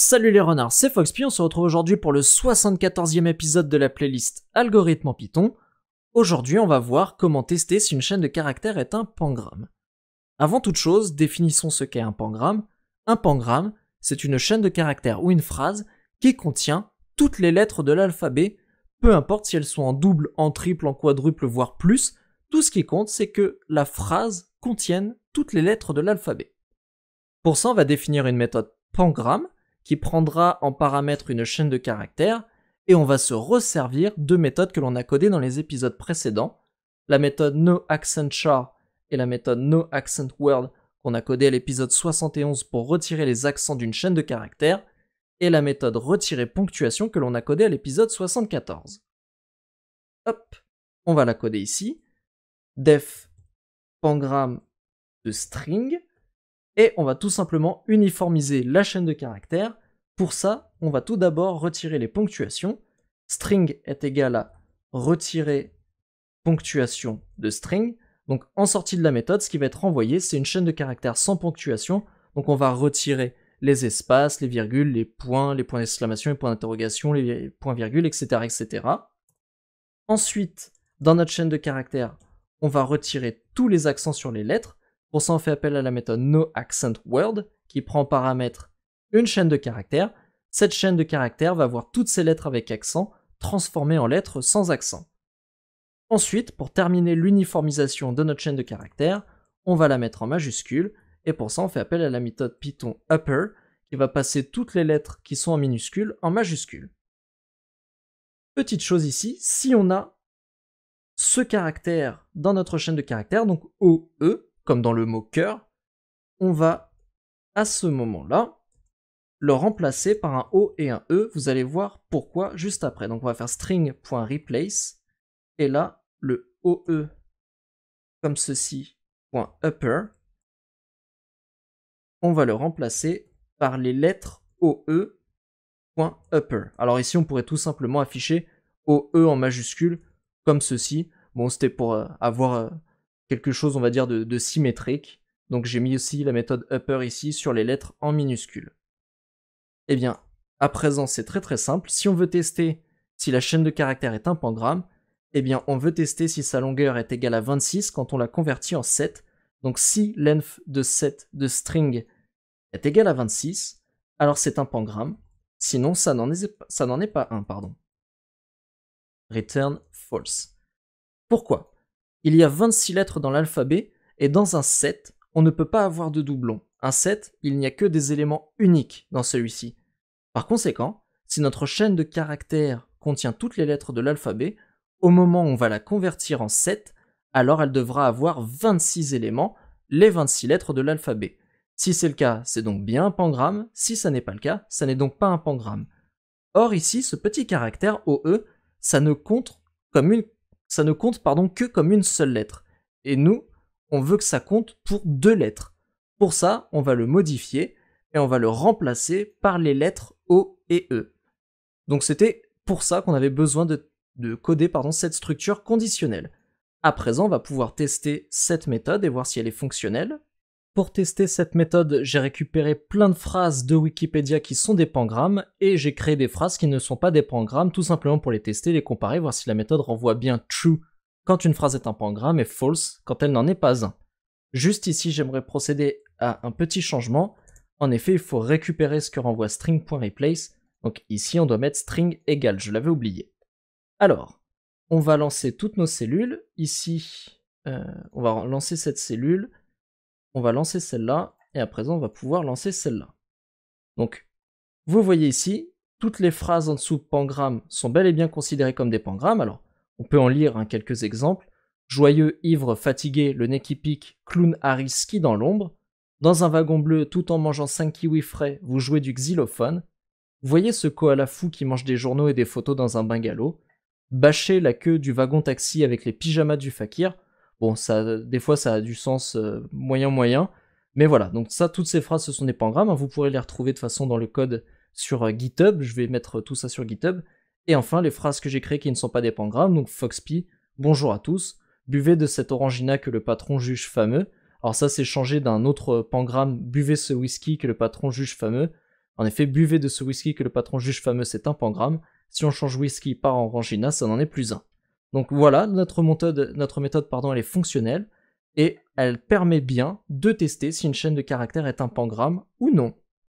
Salut les renards, c'est Foxpy, on se retrouve aujourd'hui pour le 74e épisode de la playlist Algorithme en Python. Aujourd'hui, on va voir comment tester si une chaîne de caractères est un pangramme. Avant toute chose, définissons ce qu'est un pangramme. Un pangramme, c'est une chaîne de caractères ou une phrase qui contient toutes les lettres de l'alphabet, peu importe si elles sont en double, en triple, en quadruple, voire plus. Tout ce qui compte, c'est que la phrase contienne toutes les lettres de l'alphabet. Pour ça, on va définir une méthode pangramme, qui prendra en paramètre une chaîne de caractères, et on va se resservir de méthodes que l'on a codées dans les épisodes précédents, la méthode noAccentChar et la méthode noAccentWord qu'on a codée à l'épisode 71 pour retirer les accents d'une chaîne de caractères, et la méthode retirer ponctuation que l'on a codée à l'épisode 74. Hop, on va la coder ici, def pangramme de string, et on va tout simplement uniformiser la chaîne de caractères. Pour ça, on va tout d'abord retirer les ponctuations. String est égal à retirer ponctuation de string. Donc en sortie de la méthode, ce qui va être renvoyé, c'est une chaîne de caractères sans ponctuation. Donc on va retirer les espaces, les virgules, les points d'exclamation, les points d'interrogation, les points-virgules, etc., etc. Ensuite, dans notre chaîne de caractères, on va retirer tous les accents sur les lettres. Pour ça, on fait appel à la méthode noAccentWord qui prend en paramètre une chaîne de caractères. Cette chaîne de caractères va avoir toutes ces lettres avec accent transformées en lettres sans accent. Ensuite, pour terminer l'uniformisation de notre chaîne de caractères, on va la mettre en majuscule, et pour ça, on fait appel à la méthode Python upper qui va passer toutes les lettres qui sont en minuscules en majuscules. Petite chose ici, si on a ce caractère dans notre chaîne de caractères, donc OE, comme dans le mot cœur, on va à ce moment-là le remplacer par un O et un E. Vous allez voir pourquoi juste après. Donc on va faire string.replace et là le OE comme ceci, .upper, on va le remplacer par les lettres OE.upper. Alors ici on pourrait tout simplement afficher OE en majuscule comme ceci. Bon, c'était pour avoir quelque chose, on va dire, de symétrique. Donc j'ai mis aussi la méthode upper ici sur les lettres en minuscules. Eh bien, à présent, c'est très très simple. Si on veut tester si la chaîne de caractères est un pangramme, eh bien, on veut tester si sa longueur est égale à 26 quand on la convertit en 7. Donc si length de 7 de string est égal à 26, alors c'est un pangramme. Sinon, ça n'en est pas un, pardon. Return false. Pourquoi ? Il y a 26 lettres dans l'alphabet, et dans un set, on ne peut pas avoir de doublons. Un set, il n'y a que des éléments uniques dans celui-ci. Par conséquent, si notre chaîne de caractères contient toutes les lettres de l'alphabet, au moment où on va la convertir en set, alors elle devra avoir 26 éléments, les 26 lettres de l'alphabet. Si c'est le cas, c'est donc bien un pangramme. Si ça n'est pas le cas, ça n'est donc pas un pangramme. Or ici, ce petit caractère OE, ça ne compte que comme une seule lettre. Et nous, on veut que ça compte pour 2 lettres. Pour ça, on va le modifier et on va le remplacer par les lettres O et E. Donc c'était pour ça qu'on avait besoin de coder cette structure conditionnelle. À présent, on va pouvoir tester cette méthode et voir si elle est fonctionnelle. Pour tester cette méthode, j'ai récupéré plein de phrases de Wikipédia qui sont des pangrammes, et j'ai créé des phrases qui ne sont pas des pangrammes, tout simplement pour les tester, les comparer, voir si la méthode renvoie bien true quand une phrase est un pangramme et false quand elle n'en est pas un. Juste ici, j'aimerais procéder à un petit changement. En effet, il faut récupérer ce que renvoie string.replace, donc ici on doit mettre string égal, je l'avais oublié. Alors, on va lancer toutes nos cellules, ici, on va lancer cette cellule, on va lancer celle-là, et à présent on va pouvoir lancer celle-là. Donc, vous voyez ici, toutes les phrases en dessous pangramme sont bel et bien considérées comme des pangrammes. Alors, on peut en lire quelques exemples. Joyeux, ivre, fatigué, le nez qui pique, clown Harry skie dans l'ombre. Dans un wagon bleu, tout en mangeant 5 kiwis frais, vous jouez du xylophone. Vous voyez ce koala fou qui mange des journaux et des photos dans un bungalow. Bâcher la queue du wagon taxi avec les pyjamas du fakir. Bon, des fois ça a du sens moyen, mais voilà, donc ça, toutes ces phrases, ce sont des pangrammes, hein. Vous pourrez les retrouver de toute façon dans le code sur GitHub, je vais mettre tout ça sur GitHub. Et enfin, les phrases que j'ai créées qui ne sont pas des pangrammes, donc Foxpy, bonjour à tous, buvez de cet orangina que le patron juge fameux. Alors ça, c'est changé d'un autre pangramme, buvez ce whisky que le patron juge fameux. En effet, buvez de ce whisky que le patron juge fameux, c'est un pangramme. Si on change whisky par orangina, ça n'en est plus un. Donc voilà, notre méthode, elle est fonctionnelle et elle permet bien de tester si une chaîne de caractères est un pangramme ou non.